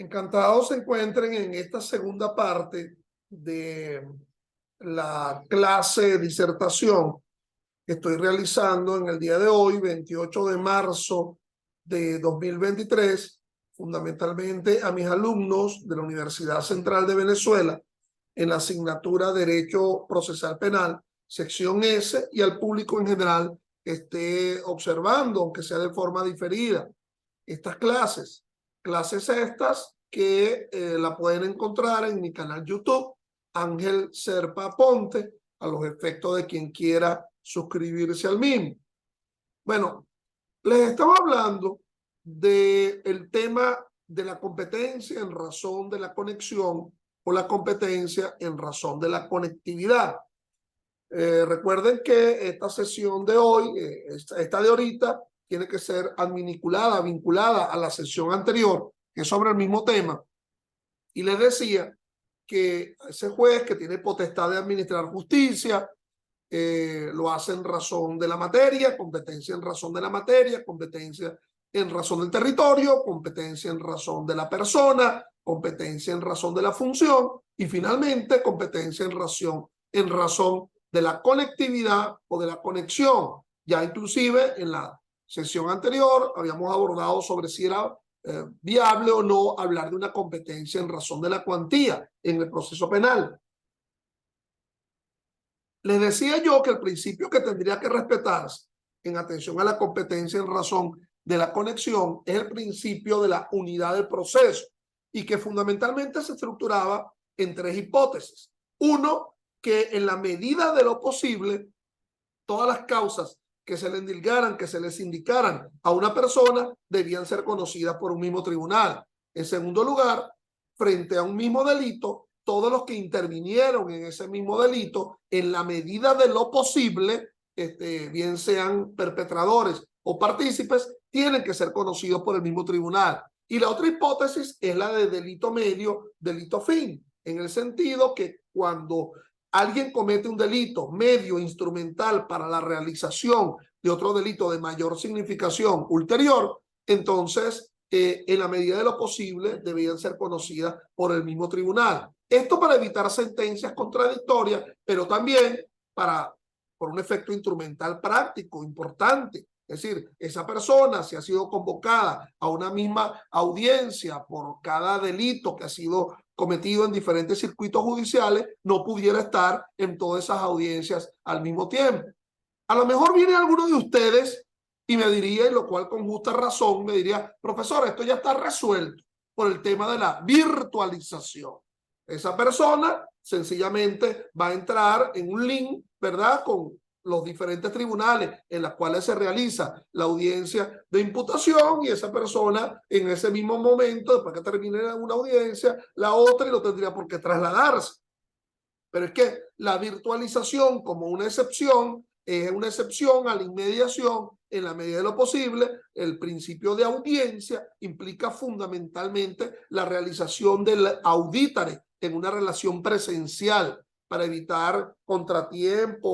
Encantados se encuentren en esta segunda parte de la clase de disertación que estoy realizando en el día de hoy, 28 de marzo de 2023, fundamentalmente a mis alumnos de la Universidad Central de Venezuela en la asignatura Derecho Procesal Penal, sección S, y al público en general que esté observando, aunque sea de forma diferida, estas clases estas que la pueden encontrar en mi canal YouTube, Ángel Serpa Ponte, a los efectos de quien quiera suscribirse al mismo. Bueno, les estaba hablando del tema de la competencia en razón de la conexión o la competencia en razón de la conectividad. Recuerden que esta sesión de hoy, esta de ahorita, tiene que ser vinculada a la sesión anterior, que es sobre el mismo tema. Y les decía que ese juez que tiene potestad de administrar justicia, lo hace en razón de la materia, competencia en razón de la materia, competencia en razón del territorio, competencia en razón de la persona, competencia en razón de la función y finalmente competencia en razón de la conectividad o de la conexión. Ya inclusive en la sesión anterior habíamos abordado sobre si era viable o no hablar de una competencia en razón de la cuantía en el proceso penal. Les decía yo que el principio que tendría que respetarse en atención a la competencia en razón de la conexión es el principio de la unidad del proceso y que fundamentalmente se estructuraba en tres hipótesis. Uno, que en la medida de lo posible, todas las causas que se le endilgaran, que se les indicaran a una persona, debían ser conocidas por un mismo tribunal. En segundo lugar, frente a un mismo delito, todos los que intervinieron en ese mismo delito, en la medida de lo posible, bien sean perpetradores o partícipes, tienen que ser conocidos por el mismo tribunal. Y la otra hipótesis es la de delito medio, delito fin, en el sentido que cuando alguien comete un delito medio instrumental para la realización de otro delito de mayor significación ulterior, entonces en la medida de lo posible debían ser conocidas por el mismo tribunal. Esto para evitar sentencias contradictorias, pero también por un efecto instrumental práctico importante. Es decir, esa persona, si ha sido convocada a una misma audiencia por cada delito que ha sido cometido en diferentes circuitos judiciales, no pudiera estar en todas esas audiencias al mismo tiempo. A lo mejor viene alguno de ustedes y me diría, y lo cual con justa razón, me diría, profesor, esto ya está resuelto por el tema de la virtualización. Esa persona sencillamente va a entrar en un link, ¿verdad?, con los diferentes tribunales en los cuales se realiza la audiencia de imputación y esa persona en ese mismo momento, después que termine una audiencia, la otra y no tendría por qué trasladarse. Pero es que la virtualización como una excepción es una excepción a la inmediación en la medida de lo posible. El principio de audiencia implica fundamentalmente la realización del auditare en una relación presencial para evitar contratiempo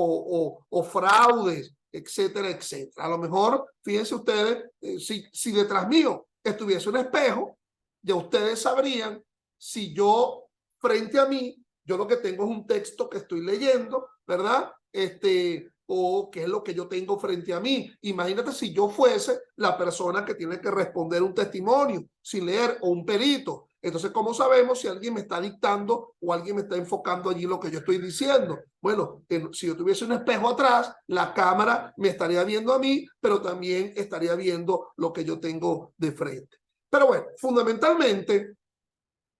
o fraudes, etcétera, etcétera. A lo mejor, fíjense ustedes, si detrás mío estuviese un espejo, ya ustedes sabrían si yo, frente a mí, yo lo que tengo es un texto que estoy leyendo, ¿verdad? O qué es lo que yo tengo frente a mí. Imagínate si yo fuese la persona que tiene que responder un testimonio sin leer o un perito. Entonces, ¿cómo sabemos si alguien me está dictando o alguien me está enfocando allí lo que yo estoy diciendo? Bueno, si yo tuviese un espejo atrás, la cámara me estaría viendo a mí, pero también estaría viendo lo que yo tengo de frente. Pero bueno, fundamentalmente,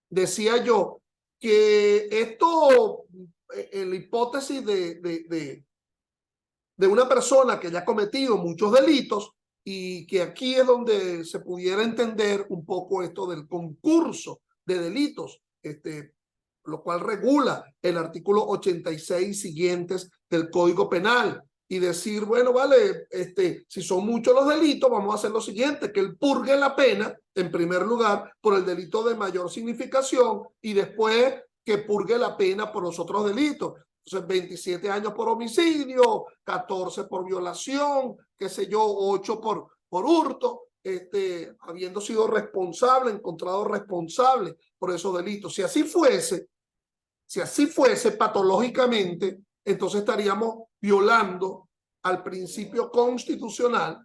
decía yo que esto, en la hipótesis de una persona que ya ha cometido muchos delitos y que aquí es donde se pudiera entender un poco esto del concurso de delitos, lo cual regula el artículo 86 siguientes del Código Penal y decir, bueno, vale, si son muchos los delitos, vamos a hacer lo siguiente, que él purgue la pena, en primer lugar, por el delito de mayor significación y después que purgue la pena por los otros delitos. Entonces, 27 años por homicidio, 14 por violación, qué sé yo, 8 por hurto, habiendo sido responsable, encontrado responsable por esos delitos. Si así fuese patológicamente, entonces estaríamos violando al principio constitucional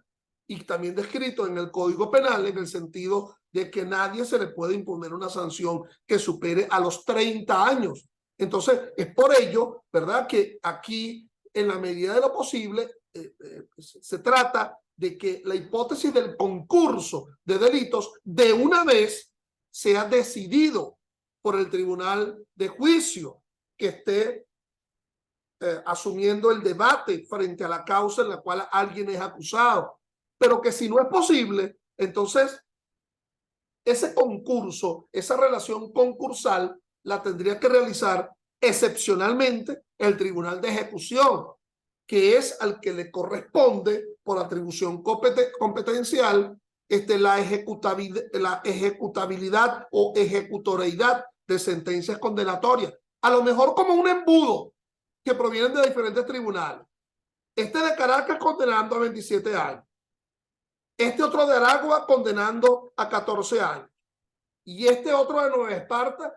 y también descrito en el Código Penal, en el sentido de que nadie se le puede imponer una sanción que supere a los 30 años. Entonces, es por ello, ¿verdad?, que aquí, en la medida de lo posible, se trata de que la hipótesis del concurso de delitos de una vez sea decidido por el tribunal de juicio que esté asumiendo el debate frente a la causa en la cual alguien es acusado. Pero que si no es posible, entonces ese concurso, esa relación concursal, la tendría que realizar excepcionalmente el tribunal de ejecución, que es al que le corresponde por atribución competencial la ejecutabilidad o ejecutoriedad de sentencias condenatorias. A lo mejor como un embudo que provienen de diferentes tribunales. Este de Caracas condenando a 27 años. Este otro de Aragua condenando a 14 años. Y este otro de Nueva Esparta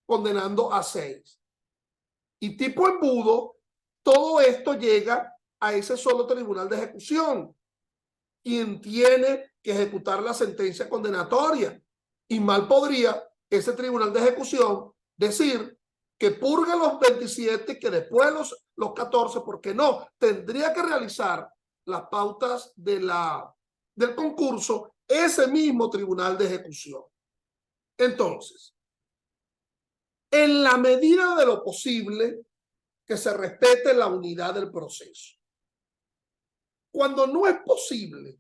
condenando a 6. Y tipo embudo, todo esto llega a ese solo tribunal de ejecución, quien tiene que ejecutar la sentencia condenatoria. Y mal podría ese tribunal de ejecución decir que purgue los 27 y que después los 14, porque no, tendría que realizar las pautas del concurso ese mismo tribunal de ejecución. Entonces, en la medida de lo posible, que se respete la unidad del proceso. Cuando no es posible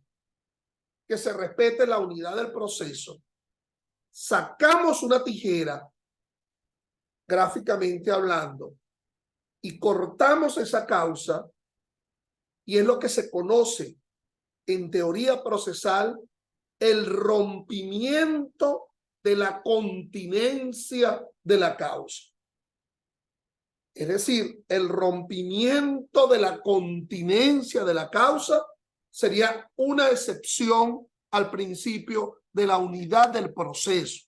que se respete la unidad del proceso, sacamos una tijera, gráficamente hablando, y cortamos esa causa, y es lo que se conoce en teoría procesal el rompimiento de la continencia de la causa. Es decir, el rompimiento de la continencia de la causa sería una excepción al principio de la unidad del proceso.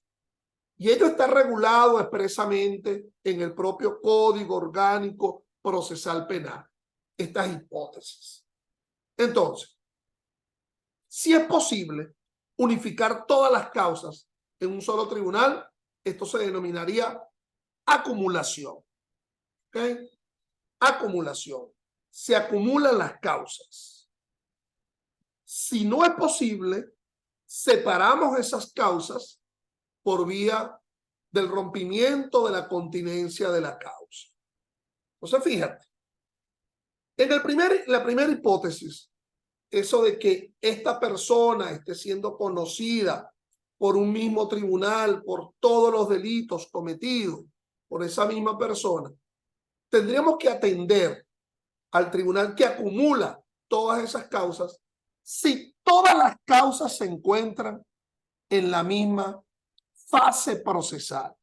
Y ello está regulado expresamente en el propio Código Orgánico Procesal Penal, estas hipótesis. Entonces, si es posible unificar todas las causas en un solo tribunal, esto se denominaría acumulación. ¿Okay? Acumulación. Se acumulan las causas. Si no es posible, separamos esas causas por vía del rompimiento de la continencia de la causa. Entonces, fíjate, en la primera hipótesis, eso de que esta persona esté siendo conocida por un mismo tribunal, por todos los delitos cometidos por esa misma persona, tendríamos que atender al tribunal que acumula todas esas causas si todas las causas se encuentran en la misma fase procesal.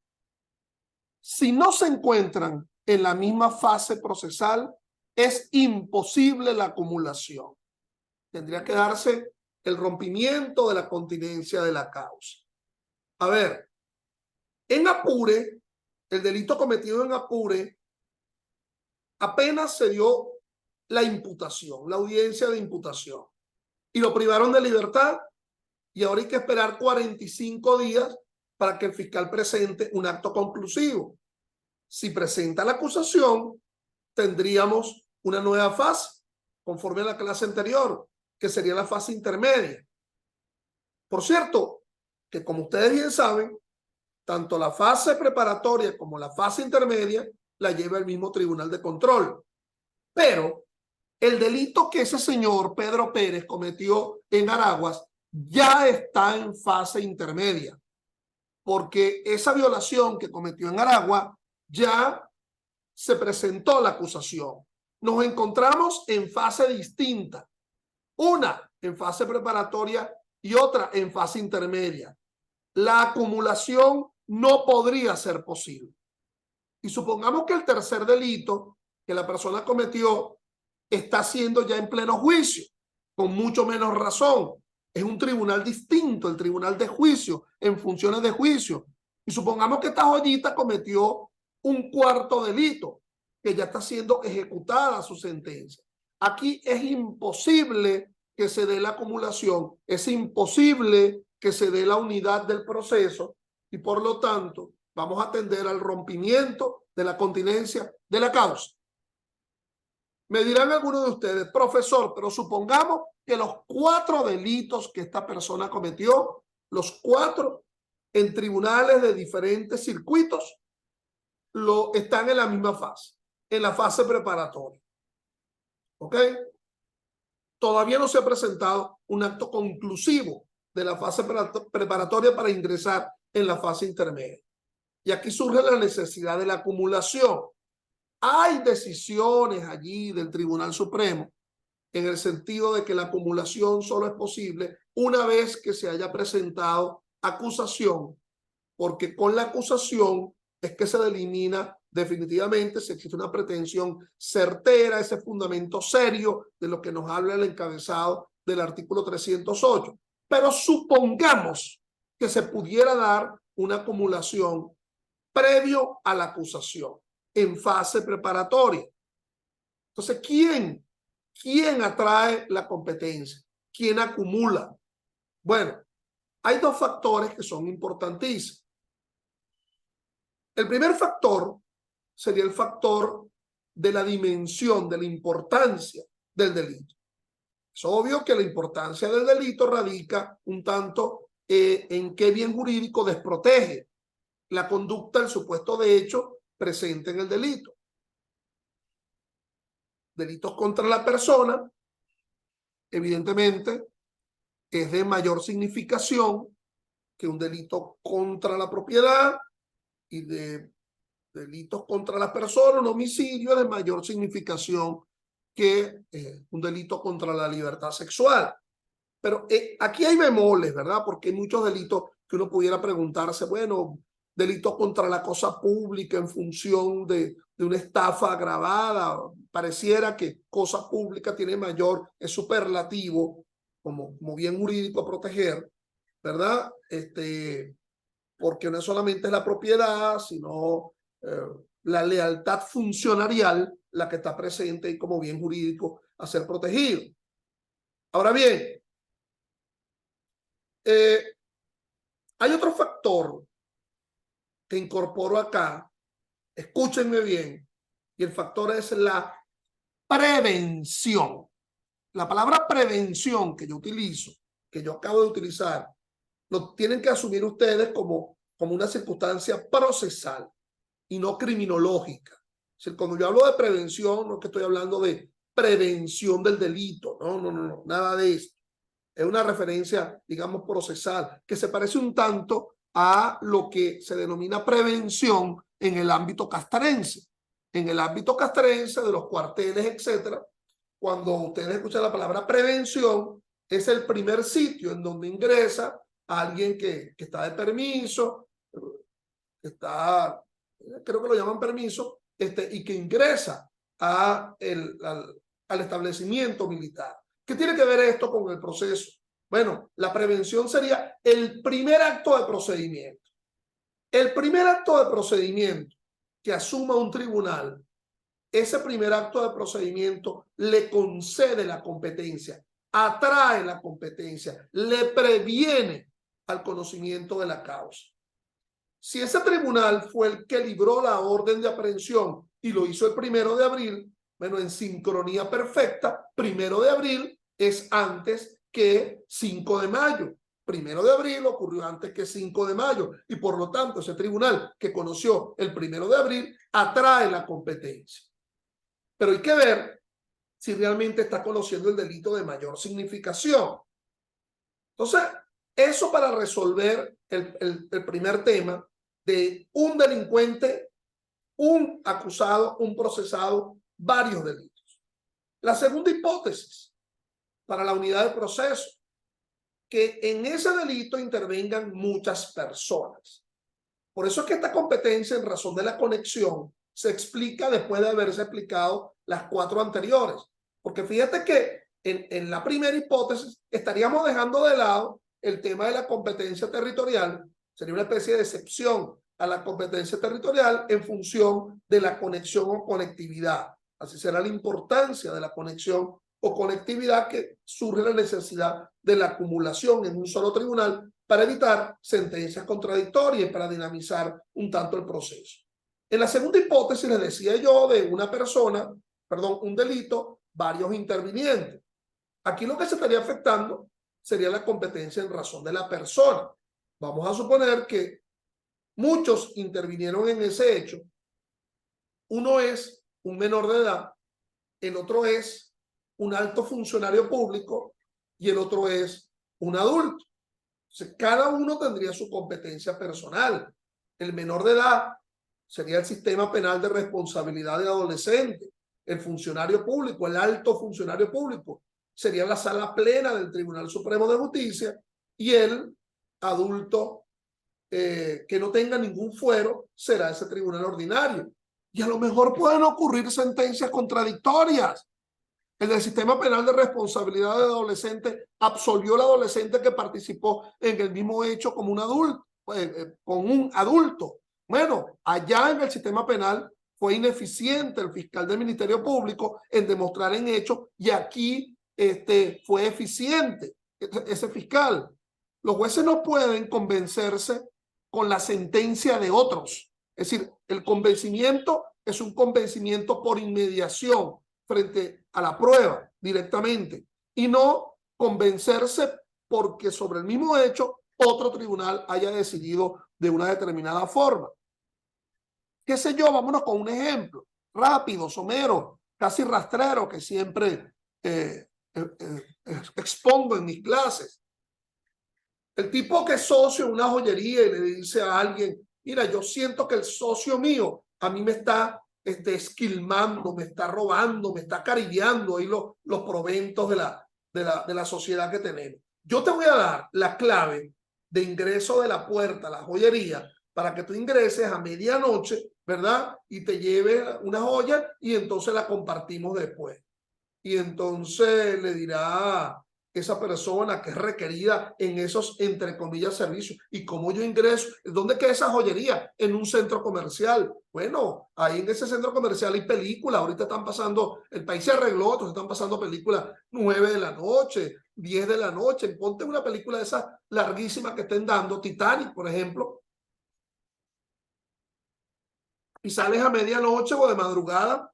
Si no se encuentran en la misma fase procesal, es imposible la acumulación. Tendría que darse el rompimiento de la continencia de la causa. A ver, en Apure, el delito cometido en Apure, apenas se dio la imputación, la audiencia de imputación, y lo privaron de libertad, y ahora hay que esperar 45 días para que el fiscal presente un acto conclusivo. Si presenta la acusación, tendríamos una nueva fase, conforme a la clase anterior, que sería la fase intermedia. Por cierto, que como ustedes bien saben, tanto la fase preparatoria como la fase intermedia la lleva el mismo tribunal de control. Pero el delito que ese señor Pedro Pérez cometió en Araguas ya está en fase intermedia, porque esa violación que cometió en Aragua ya se presentó la acusación. Nos encontramos en fase distinta, una en fase preparatoria y otra en fase intermedia. La acumulación no podría ser posible. Y supongamos que el tercer delito que la persona cometió está siendo ya en pleno juicio. con mucho menos razón. Es un tribunal distinto, el tribunal de juicio, en funciones de juicio. Y supongamos que esta joyita cometió un cuarto delito, que ya está siendo ejecutada su sentencia. Aquí es imposible que se dé la acumulación, es imposible que se dé la unidad del proceso y por lo tanto vamos a tender al rompimiento de la continencia de la causa. Me dirán algunos de ustedes, profesor, pero supongamos que los 4 delitos que esta persona cometió, los 4 en tribunales de diferentes circuitos, están en la misma fase, en la fase preparatoria. ¿Ok? Todavía no se ha presentado un acto conclusivo de la fase preparatoria para ingresar en la fase intermedia. Y aquí surge la necesidad de la acumulación. Hay decisiones allí del Tribunal Supremo en el sentido de que la acumulación solo es posible una vez que se haya presentado acusación, porque con la acusación es que se delimina definitivamente si existe una pretensión certera, ese fundamento serio de lo que nos habla el encabezado del artículo 308. Pero supongamos que se pudiera dar una acumulación previo a la acusación, en fase preparatoria. Entonces, ¿quién atrae la competencia? ¿Quién acumula? Bueno, hay 2 factores que son importantísimos. El primer factor sería el factor de la dimensión, de la importancia del delito. Es obvio que la importancia del delito radica un tanto en qué bien jurídico desprotege la conducta, el supuesto de hecho presente en el delito. Delitos contra la persona, evidentemente, es de mayor significación que un delito contra la propiedad, y de delitos contra la persona, un homicidio de mayor significación que un delito contra la libertad sexual. Pero aquí hay bemoles, ¿verdad? Porque hay muchos delitos que uno pudiera preguntarse, bueno, delitos contra la cosa pública en función de una estafa agravada. Pareciera que cosa pública tiene mayor, es superlativo como bien jurídico a proteger, ¿verdad? Porque no solamente es la propiedad, sino la lealtad funcionarial la que está presente y como bien jurídico a ser protegido. Ahora bien, hay otro factor que incorporo acá, escúchenme bien, y el factor es la prevención. La palabra prevención que yo utilizo, que yo acabo de utilizar, lo tienen que asumir ustedes como una circunstancia procesal y no criminológica. Es decir, cuando yo hablo de prevención, no es que estoy hablando de prevención del delito, no, nada de esto. Es una referencia, digamos, procesal, que se parece un tanto a lo que se denomina prevención en el ámbito castrense. En el ámbito castrense de los cuarteles, etcétera, cuando ustedes escuchan la palabra prevención, es el primer sitio en donde ingresa alguien que está de permiso, que está, creo que lo llaman permiso, y que ingresa al establecimiento militar. ¿Qué tiene que ver esto con el proceso? Bueno, la prevención sería el primer acto de procedimiento. El primer acto de procedimiento que asuma un tribunal, ese primer acto de procedimiento le concede la competencia, atrae la competencia, le previene al conocimiento de la causa. Si ese tribunal fue el que libró la orden de aprehensión y lo hizo el 1 de abril, bueno, en sincronía perfecta, 1 de abril es antes que 5 de mayo. 1 de abril ocurrió antes que 5 de mayo y por lo tanto ese tribunal que conoció el 1 de abril atrae la competencia. Pero hay que ver si realmente está conociendo el delito de mayor significación. Entonces, eso para resolver el primer tema de un delincuente, un acusado, un procesado, varios delitos. La segunda hipótesis para la unidad de proceso, que en ese delito intervengan muchas personas. Por eso es que esta competencia en razón de la conexión se explica después de haberse explicado las 4 anteriores. Porque fíjate que en la primera hipótesis estaríamos dejando de lado el tema de la competencia territorial, sería una especie de excepción a la competencia territorial en función de la conexión o conectividad. Así será la importancia de la conexión o conectividad que surge la necesidad de la acumulación en un solo tribunal para evitar sentencias contradictorias y para dinamizar un tanto el proceso. En la segunda hipótesis les decía yo de una persona, perdón, un delito, varios intervinientes. Aquí lo que se estaría afectando sería la competencia en razón de la persona. Vamos a suponer que muchos intervinieron en ese hecho. Uno es un menor de edad, el otro es un alto funcionario público y el otro es un adulto. Entonces, cada uno tendría su competencia personal. El menor de edad sería el sistema penal de responsabilidad de adolescente. El funcionario público, el alto funcionario público, sería la sala plena del Tribunal Supremo de Justicia, y el adulto que no tenga ningún fuero será ese tribunal ordinario. Y a lo mejor pueden ocurrir sentencias contradictorias. El del sistema penal de responsabilidad de adolescente absolvió al adolescente que participó en el mismo hecho como un adulto, con un adulto. Bueno, allá en el sistema penal fue ineficiente el fiscal del Ministerio Público en demostrar en hechos, y aquí fue eficiente ese fiscal. Los jueces no pueden convencerse con la sentencia de otros. Es decir, el convencimiento es un convencimiento por inmediación frente a la prueba directamente, y no convencerse porque sobre el mismo hecho otro tribunal haya decidido de una determinada forma. ¿Qué sé yo? Vámonos con un ejemplo rápido, somero, casi rastrero, que siempre expongo en mis clases. El tipo que es socio en una joyería y le dice a alguien: mira, yo siento que el socio mío a mí me está esquilmando, me está robando, me está caribeando ahí los proventos de la sociedad que tenemos. Yo te voy a dar la clave de ingreso de la puerta a la joyería para que tú ingreses a medianoche, ¿verdad? Y te lleves una joya y entonces la compartimos después. Y entonces le dirá esa persona que es requerida en esos, entre comillas, servicios: ¿y cómo yo ingreso? ¿Dónde queda esa joyería? En un centro comercial. Bueno, ahí en ese centro comercial hay películas. Ahorita están pasando, el país se arregló, entonces están pasando películas 9 de la noche, 10 de la noche. Ponte una película de esas larguísimas que estén dando, Titanic, por ejemplo, y sales a medianoche o de madrugada,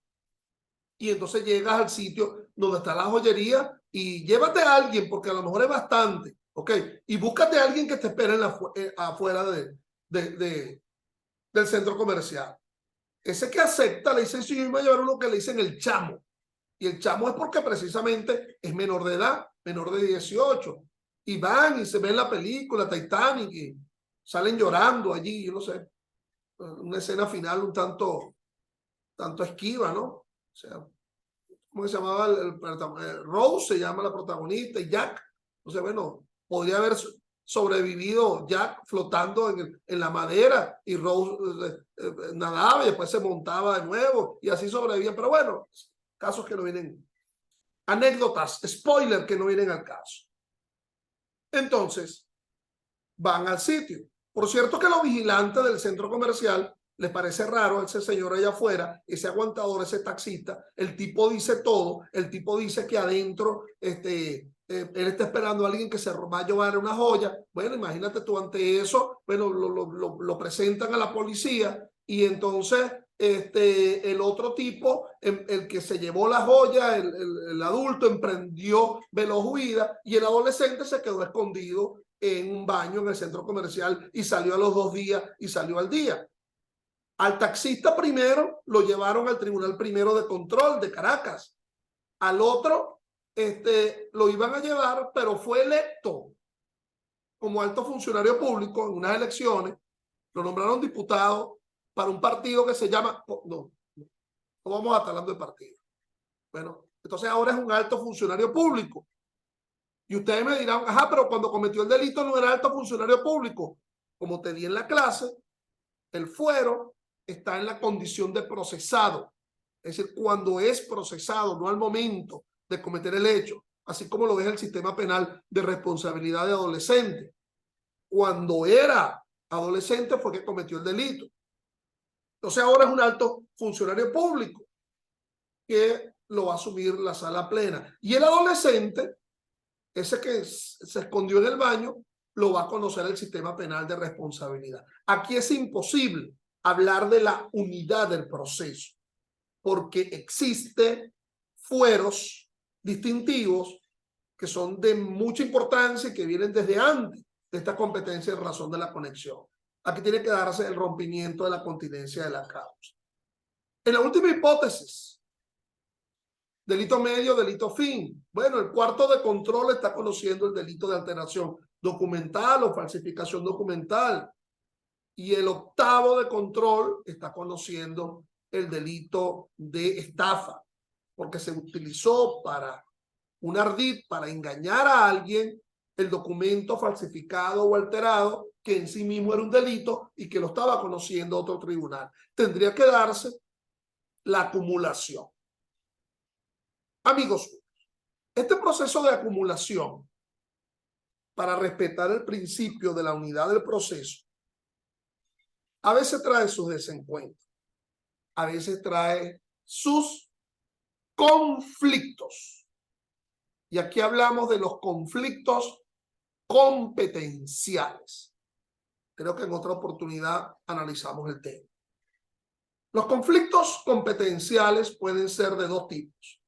y entonces llegas al sitio donde está la joyería y llévate a alguien, porque a lo mejor es bastante, ¿ok? Y búscate a alguien que te espere afuera del centro comercial. Ese que acepta le dicen: sí, yo me voy a llevar uno que le dicen el chamo. Y el chamo es porque precisamente es menor de edad, menor de 18. Y van y se ven la película Titanic y salen llorando allí, yo no sé, una escena final un tanto esquiva, ¿no? O sea, ¿cómo se llamaba? Rose se llama la protagonista, y Jack. O sea, bueno, podría haber sobrevivido Jack flotando en la madera, y Rose nadaba y después se montaba de nuevo y así sobrevivía. Pero bueno, casos que no vienen, anécdotas, spoiler, que no vienen al caso. Entonces, van al sitio. Por cierto que los vigilantes del centro comercial les parece raro ese señor allá afuera, ese aguantador, ese taxista. El tipo dice todo, el tipo dice que adentro él está esperando a alguien que se va a llevar una joya. Bueno, imagínate tú ante eso. Bueno, lo presentan a la policía, y entonces el otro tipo, el que se llevó la joya, el adulto, emprendió veloz huida, y el adolescente se quedó escondido en un baño en el centro comercial y salió a los 2 días y salió al día. Al taxista primero lo llevaron al Tribunal Primero de Control de Caracas. Al otro lo iban a llevar, pero fue electo como alto funcionario público en unas elecciones. Lo nombraron diputado para un partido que se llama... No vamos a estar hablando de partido. Bueno, entonces ahora es un alto funcionario público. Y ustedes me dirán: ajá, pero cuando cometió el delito no era alto funcionario público. Como te di en la clase, el fuero está en la condición de procesado. Es decir, cuando es procesado, no al momento de cometer el hecho. así como lo deja el sistema penal de responsabilidad de adolescente. Cuando era adolescente fue que cometió el delito. Entonces ahora es un alto funcionario público que lo va a asumir la sala plena. Y el adolescente, ese que se escondió en el baño, lo va a conocer el sistema penal de responsabilidad. Aquí es imposible hablar de la unidad del proceso, porque existen fueros distintivos que son de mucha importancia y que vienen desde antes de esta competencia en razón de la conexión. Aquí tiene que darse el rompimiento de la continencia de la causa. En la última hipótesis, delito medio, delito fin. Bueno, el cuarto de control está conociendo el delito de alteración documental o falsificación documental. Y el octavo de control está conociendo el delito de estafa, porque se utilizó para un ardid, para engañar a alguien, el documento falsificado o alterado, que en sí mismo era un delito y que lo estaba conociendo otro tribunal. Tendría que darse la acumulación. Amigos, este proceso de acumulación, para respetar el principio de la unidad del proceso, a veces trae sus desencuentros, a veces trae sus conflictos. Y aquí hablamos de los conflictos competenciales. Creo que en otra oportunidad analizamos el tema. Los conflictos competenciales pueden ser de dos tipos.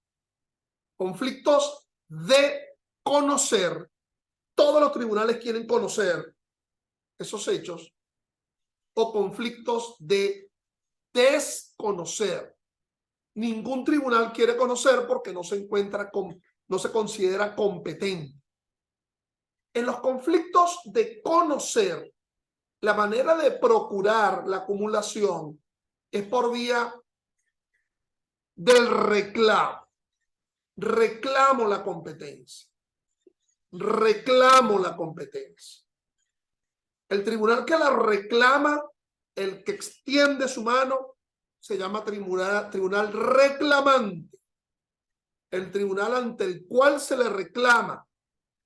Conflictos de conocer. Todos los tribunales quieren conocer esos hechos. O conflictos de desconocer. Ningún tribunal quiere conocer porque no se considera competente. En los conflictos de conocer, la manera de procurar la acumulación es por vía del reclamo. Reclamo la competencia. Reclamo la competencia. El tribunal que la reclama, el que extiende su mano, se llama tribunal reclamante. El tribunal ante el cual se le reclama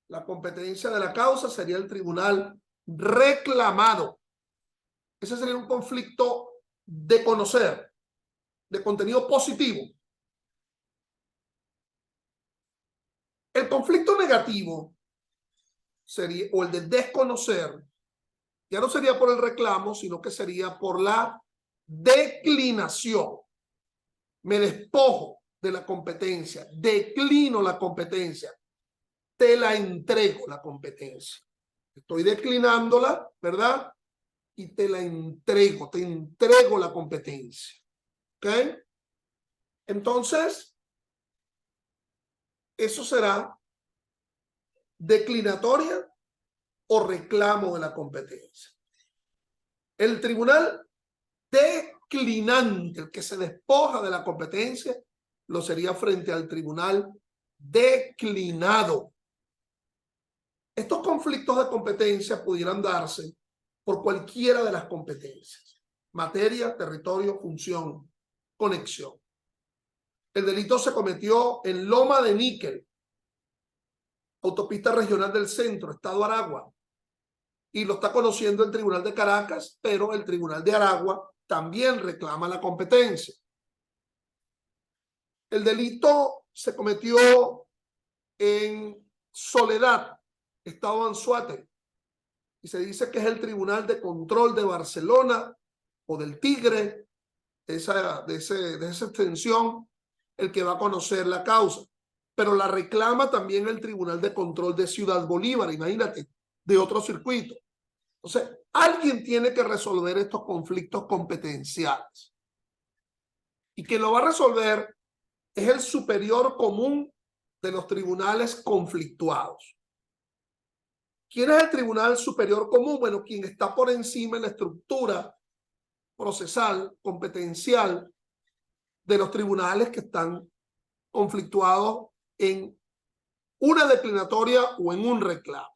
la competencia de la causa sería el tribunal reclamado. Ese sería un conflicto de conocer, de contenido positivo. El conflicto negativo sería, o el de desconocer, ya no sería por el reclamo, sino que sería por la declinación. Me despojo de la competencia, declino la competencia, te la entrego la competencia. Estoy declinándola, ¿verdad? Y te la entrego, te entrego la competencia. ¿Ok? Entonces, eso será declinatoria o reclamo de la competencia. El tribunal declinante, el que se despoja de la competencia, lo sería frente al tribunal declinado. Estos conflictos de competencia pudieran darse por cualquiera de las competencias: materia, territorio, función, conexión. El delito se cometió en Loma de Níquel, autopista regional del centro, estado Aragua, y lo está conociendo el Tribunal de Caracas, pero el Tribunal de Aragua también reclama la competencia. El delito se cometió en Soledad, estado Anzoátegui, y se dice que es el Tribunal de Control de Barcelona o del Tigre, de esa extensión, el que va a conocer la causa. Pero la reclama también el Tribunal de Control de Ciudad Bolívar, imagínate, de otro circuito. Entonces, alguien tiene que resolver estos conflictos competenciales. Y quien lo va a resolver es el superior común de los tribunales conflictuados. ¿Quién es el tribunal superior común? Bueno, quien está por encima en la estructura procesal, competencial de los tribunales que están conflictuados en una declinatoria o en un reclamo.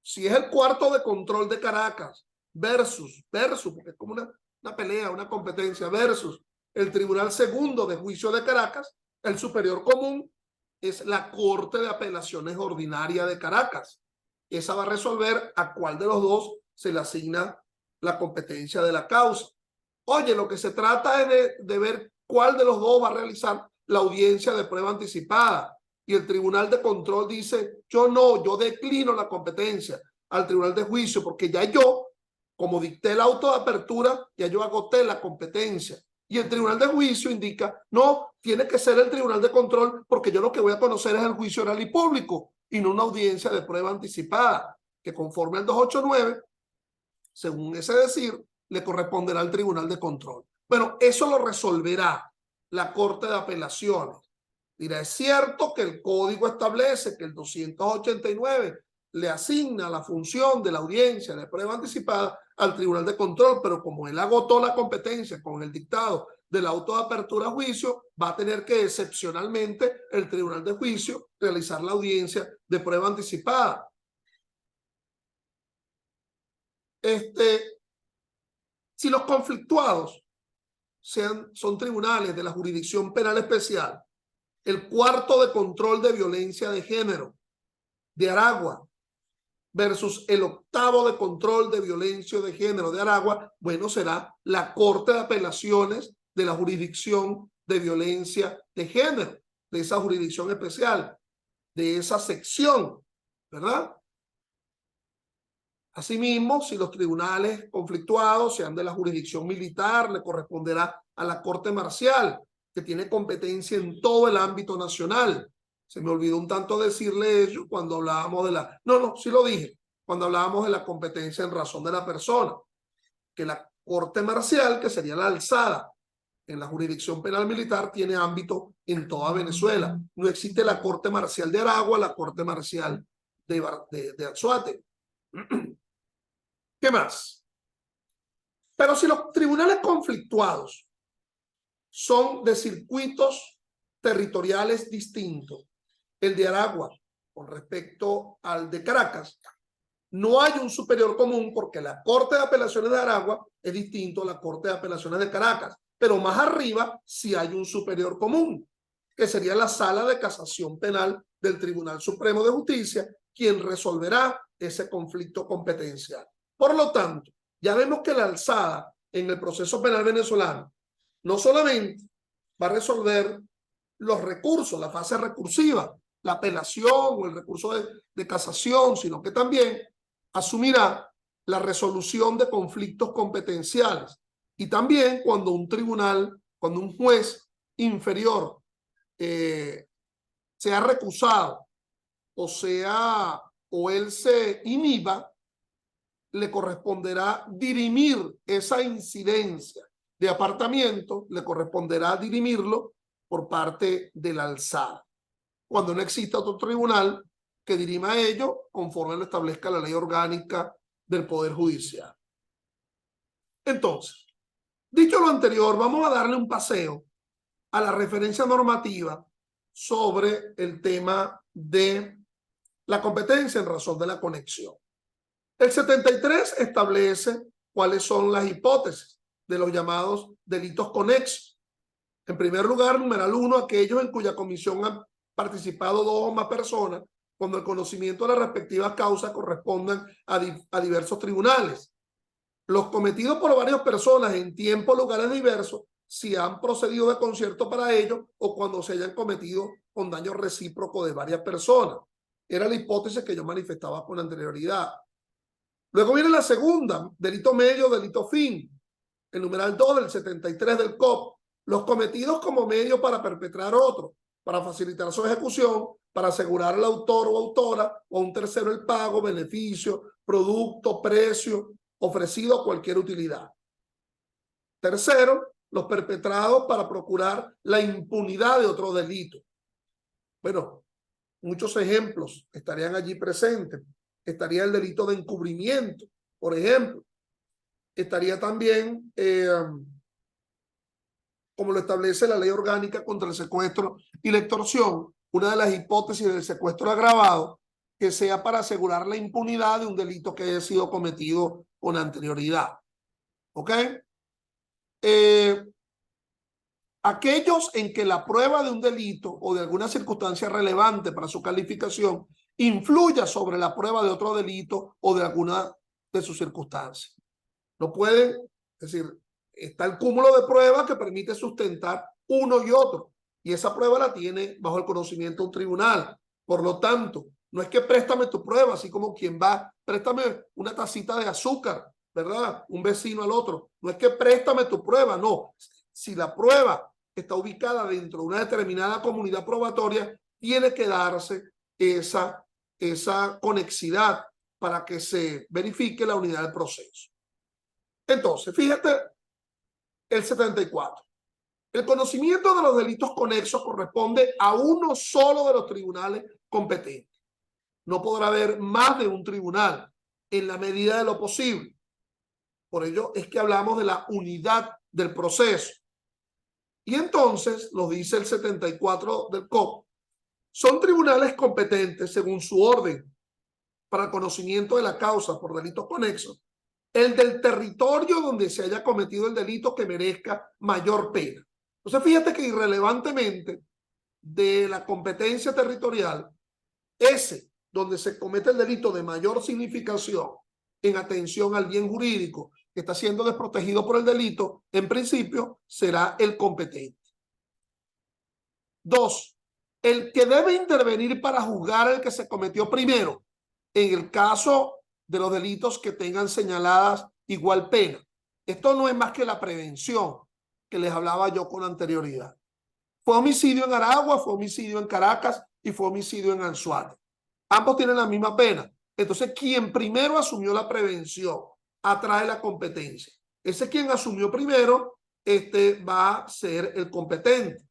Si es el cuarto de control de Caracas versus, porque es como una pelea, una competencia, versus el tribunal segundo de juicio de Caracas, el superior común es la Corte de Apelaciones Ordinaria de Caracas. Esa va a resolver a cuál de los dos se le asigna la competencia de la causa. Oye, lo que se trata es de ver cuál de los dos va a realizar la audiencia de prueba anticipada. Y el Tribunal de Control dice, yo declino la competencia al Tribunal de Juicio porque ya yo, como dicté el auto de apertura, ya yo agoté la competencia. Y el Tribunal de Juicio indica, no, tiene que ser el Tribunal de Control porque yo lo que voy a conocer es el juicio oral y público y no una audiencia de prueba anticipada, que conforme al 289, según ese decir, le corresponderá al Tribunal de Control. Bueno, eso lo resolverá la Corte de Apelaciones. Dirá, es cierto que el código establece que el 289 le asigna la función de la audiencia de prueba anticipada al Tribunal de Control, pero como él agotó la competencia con el dictado del auto de apertura a juicio, va a tener que excepcionalmente el Tribunal de Juicio realizar la audiencia de prueba anticipada. Si los conflictuados son tribunales de la jurisdicción penal especial, el cuarto de control de violencia de género de Aragua versus el octavo de control de violencia de género de Aragua, bueno, será la Corte de Apelaciones de la jurisdicción de violencia de género, de esa jurisdicción especial, de esa sección, ¿verdad? Asimismo, si los tribunales conflictuados sean de la jurisdicción militar, le corresponderá a la Corte Marcial, que tiene competencia en todo el ámbito nacional. Se me olvidó un tanto decirle eso cuando hablábamos de la... No, sí lo dije, cuando hablábamos de la competencia en razón de la persona, que la Corte Marcial, que sería la alzada en la jurisdicción penal militar, tiene ámbito en toda Venezuela. No existe la Corte Marcial de Aragua, la Corte Marcial de Anzoátegui. ¿Qué más? Pero si los tribunales conflictuados son de circuitos territoriales distintos, el de Aragua con respecto al de Caracas, no hay un superior común porque la Corte de Apelaciones de Aragua es distinto a la Corte de Apelaciones de Caracas, pero más arriba sí hay un superior común, que sería la Sala de Casación Penal del Tribunal Supremo de Justicia, quien resolverá ese conflicto competencial. Por lo tanto, ya vemos que la alzada en el proceso penal venezolano no solamente va a resolver los recursos, la fase recursiva, la apelación o el recurso de casación, sino que también asumirá la resolución de conflictos competenciales. Y también cuando un tribunal, cuando un juez inferior sea recusado o él se inhiba, le corresponderá dirimir esa incidencia de apartamiento, le corresponderá dirimirlo por parte de la alzada, cuando no exista otro tribunal que dirima ello conforme lo establezca la ley orgánica del Poder Judicial. Entonces, dicho lo anterior, vamos a darle un paseo a la referencia normativa sobre el tema de la competencia en razón de la conexión. El 73 establece cuáles son las hipótesis de los llamados delitos conexos. En primer lugar, numeral 1, aquellos en cuya comisión han participado dos o más personas cuando el conocimiento de las respectivas causas correspondan a diversos tribunales. Los cometidos por varias personas en tiempos y lugares diversos, si han procedido de concierto para ello o cuando se hayan cometido con daño recíproco de varias personas. Era la hipótesis que yo manifestaba con anterioridad. Luego viene la segunda, delito medio, delito fin. El numeral 2 del 73 del COP. Los cometidos como medio para perpetrar otro, para facilitar su ejecución, para asegurar al autor o autora o a un tercero el pago, beneficio, producto, precio, ofrecido a cualquier utilidad. Tercero, los perpetrados para procurar la impunidad de otro delito. Bueno, muchos ejemplos estarían allí presentes. Estaría el delito de encubrimiento, por ejemplo. Estaría también, como lo establece la ley orgánica contra el secuestro y la extorsión, una de las hipótesis del secuestro agravado, que sea para asegurar la impunidad de un delito que haya sido cometido con anterioridad. ¿Ok? aquellos en que la prueba de un delito o de alguna circunstancia relevante para su calificación influya sobre la prueba de otro delito o de alguna de sus circunstancias. No pueden, es decir, está el cúmulo de pruebas que permite sustentar uno y otro, y esa prueba la tiene bajo el conocimiento de un tribunal. Por lo tanto, no es que préstame tu prueba, así como quien va, préstame una tacita de azúcar, ¿verdad? Un vecino al otro. No es que préstame tu prueba, no. Si la prueba está ubicada dentro de una determinada comunidad probatoria, tiene que darse esa conexidad para que se verifique la unidad del proceso. Entonces, fíjate el 74. El conocimiento de los delitos conexos corresponde a uno solo de los tribunales competentes. No podrá haber más de un tribunal en la medida de lo posible. Por ello es que hablamos de la unidad del proceso. Y entonces, nos dice el 74 del COP, son tribunales competentes según su orden para el conocimiento de la causa por delitos conexos, el del territorio donde se haya cometido el delito que merezca mayor pena. Entonces, fíjate que irrelevantemente de la competencia territorial, ese donde se comete el delito de mayor significación en atención al bien jurídico que está siendo desprotegido por el delito, en principio será el competente. 2. El que debe intervenir para juzgar el que se cometió primero, en el caso de los delitos que tengan señaladas igual pena. Esto no es más que la prevención que les hablaba yo con anterioridad. Fue homicidio en Aragua, fue homicidio en Caracas y fue homicidio en Anzoátegui. Ambos tienen la misma pena. Entonces, quien primero asumió la prevención atrae la competencia. Ese quien asumió primero, va a ser el competente.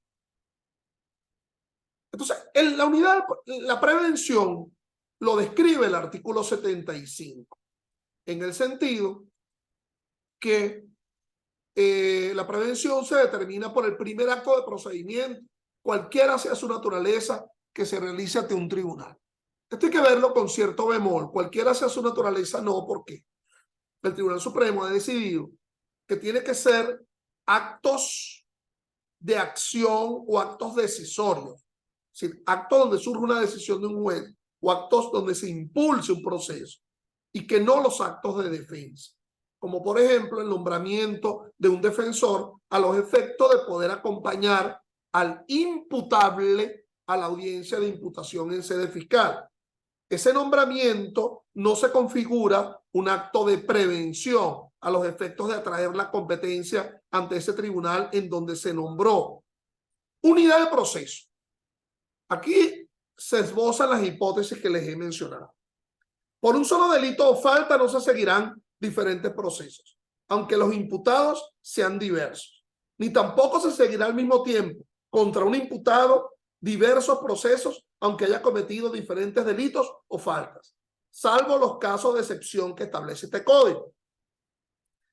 Entonces, la unidad, la prevención lo describe el artículo 75, en el sentido que la prevención se determina por el primer acto de procedimiento, cualquiera sea su naturaleza, que se realice ante un tribunal. Esto hay que verlo con cierto bemol. Cualquiera sea su naturaleza, no, porque el Tribunal Supremo ha decidido que tiene que ser actos de acción o actos decisorios. Es decir, actos donde surge una decisión de un juez o actos donde se impulse un proceso, y que no los actos de defensa, como por ejemplo el nombramiento de un defensor a los efectos de poder acompañar al imputable a la audiencia de imputación en sede fiscal. Ese nombramiento no se configura un acto de prevención a los efectos de atraer la competencia ante ese tribunal en donde se nombró. Unidad de proceso. Aquí se esbozan las hipótesis que les he mencionado. Por un solo delito o falta no se seguirán diferentes procesos, aunque los imputados sean diversos. Ni tampoco se seguirá al mismo tiempo contra un imputado diversos procesos, aunque haya cometido diferentes delitos o faltas, salvo los casos de excepción que establece este código.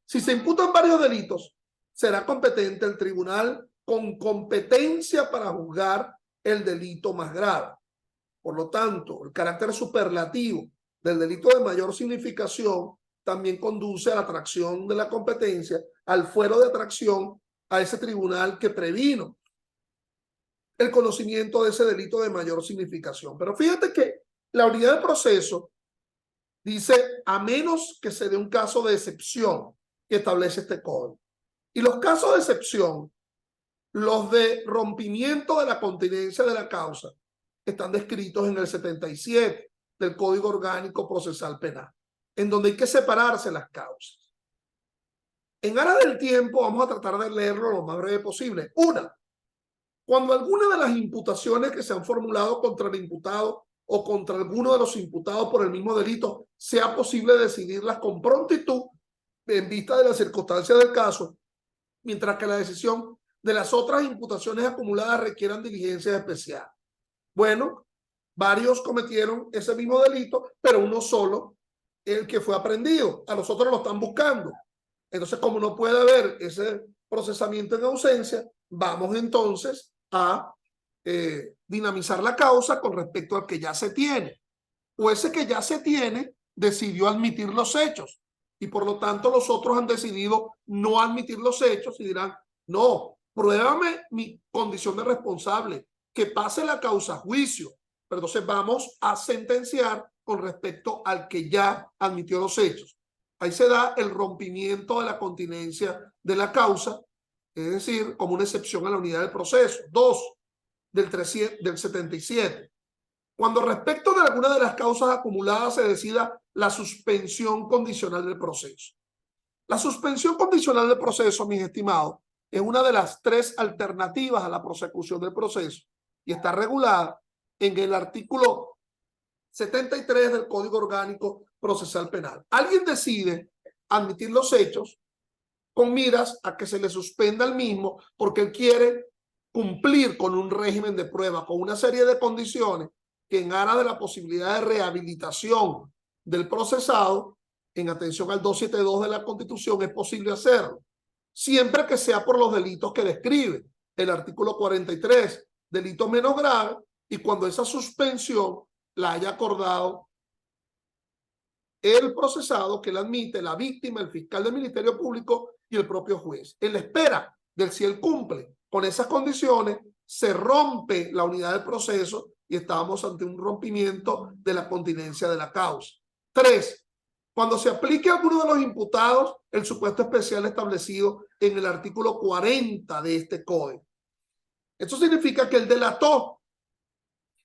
Si se imputan varios delitos, será competente el tribunal con competencia para juzgar el delito más grave. Por lo tanto, el carácter superlativo del delito de mayor significación también conduce a la atracción de la competencia, al fuero de atracción a ese tribunal que previno el conocimiento de ese delito de mayor significación. Pero fíjate que la unidad de proceso dice, a menos que se dé un caso de excepción que establece este código. Y los casos de excepción, los de rompimiento de la continencia de la causa, están descritos en el 77 del Código Orgánico Procesal Penal, en donde hay que separarse las causas. En aras del tiempo vamos a tratar de leerlo lo más breve posible. Una, cuando alguna de las imputaciones que se han formulado contra el imputado o contra alguno de los imputados por el mismo delito sea posible decidirlas con prontitud en vista de las circunstancias del caso, mientras que la decisión de las otras imputaciones acumuladas requieran diligencias especiales. Bueno, varios cometieron ese mismo delito, pero uno solo, el que fue aprehendido. A los otros lo están buscando. Entonces, como no puede haber ese procesamiento en ausencia, vamos entonces a dinamizar la causa con respecto al que ya se tiene. O ese que ya se tiene decidió admitir los hechos y por lo tanto los otros han decidido no admitir los hechos y dirán, no, pruébame mi condición de responsable, que pase la causa a juicio. Pero entonces vamos a sentenciar con respecto al que ya admitió los hechos. Ahí se da el rompimiento de la continencia de la causa, es decir, como una excepción a la unidad del proceso. 2 del 77. Cuando respecto de alguna de las causas acumuladas se decida la suspensión condicional del proceso. La suspensión condicional del proceso, mis estimados, es una de las 3 alternativas a la prosecución del proceso y está regulada en el artículo 73 del Código Orgánico Procesal Penal. Alguien decide admitir los hechos con miras a que se le suspenda el mismo porque él quiere cumplir con un régimen de prueba, con una serie de condiciones que en aras de la posibilidad de rehabilitación del procesado, en atención al 272 de la Constitución, es posible hacerlo, siempre que sea por los delitos que describe el artículo 43, delitos menos graves, y cuando esa suspensión la haya acordado el procesado, que la admite la víctima, el fiscal del Ministerio Público y el propio juez. En la espera del si él cumple con esas condiciones, se rompe la unidad del proceso y estamos ante un rompimiento de la continencia de la causa. 3. Cuando se aplique a alguno de los imputados el supuesto especial establecido en el artículo 40 de este código. Esto significa que él delató,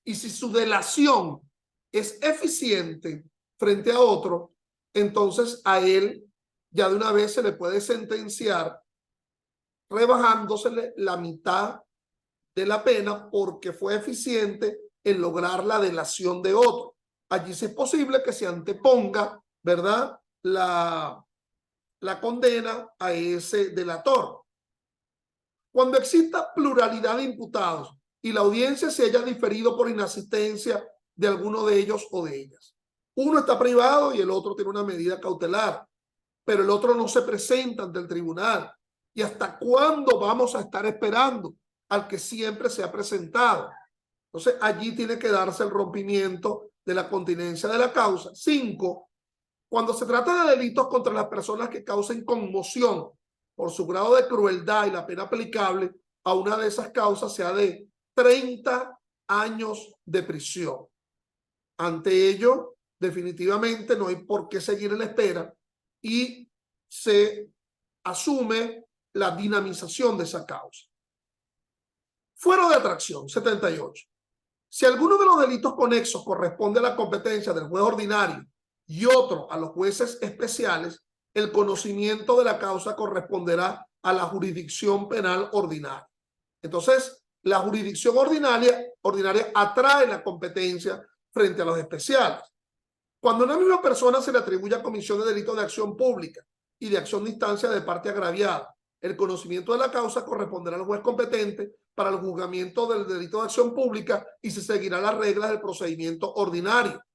y si su delación es eficiente frente a otro, entonces a él ya de una vez se le puede sentenciar rebajándosele la mitad de la pena porque fue eficiente en lograr la delación de otro. Allí sí es posible que se anteponga, ¿verdad?, la condena a ese delator. Cuando exista pluralidad de imputados y la audiencia se haya diferido por inasistencia de alguno de ellos o de ellas, uno está privado y el otro tiene una medida cautelar, pero el otro no se presenta ante el tribunal. ¿Y hasta cuándo vamos a estar esperando al que siempre se ha presentado? Entonces allí tiene que darse el rompimiento de la continencia de la causa. 5. Cuando se trata de delitos contra las personas que causen conmoción por su grado de crueldad y la pena aplicable a una de esas causas sea de 30 años de prisión. Ante ello, definitivamente no hay por qué seguir en la espera y se asume la dinamización de esa causa. Fuero de atracción, 78. Si alguno de los delitos conexos corresponde a la competencia del juez ordinario y otro a los jueces especiales, el conocimiento de la causa corresponderá a la jurisdicción penal ordinaria. Entonces, la jurisdicción ordinaria atrae la competencia frente a los especiales. Cuando a una misma persona se le atribuye comisión de delitos de acción pública y de acción de instancia de parte agraviada, el conocimiento de la causa corresponderá al juez competente para el juzgamiento del delito de acción pública y se seguirá las reglas del procedimiento ordinario.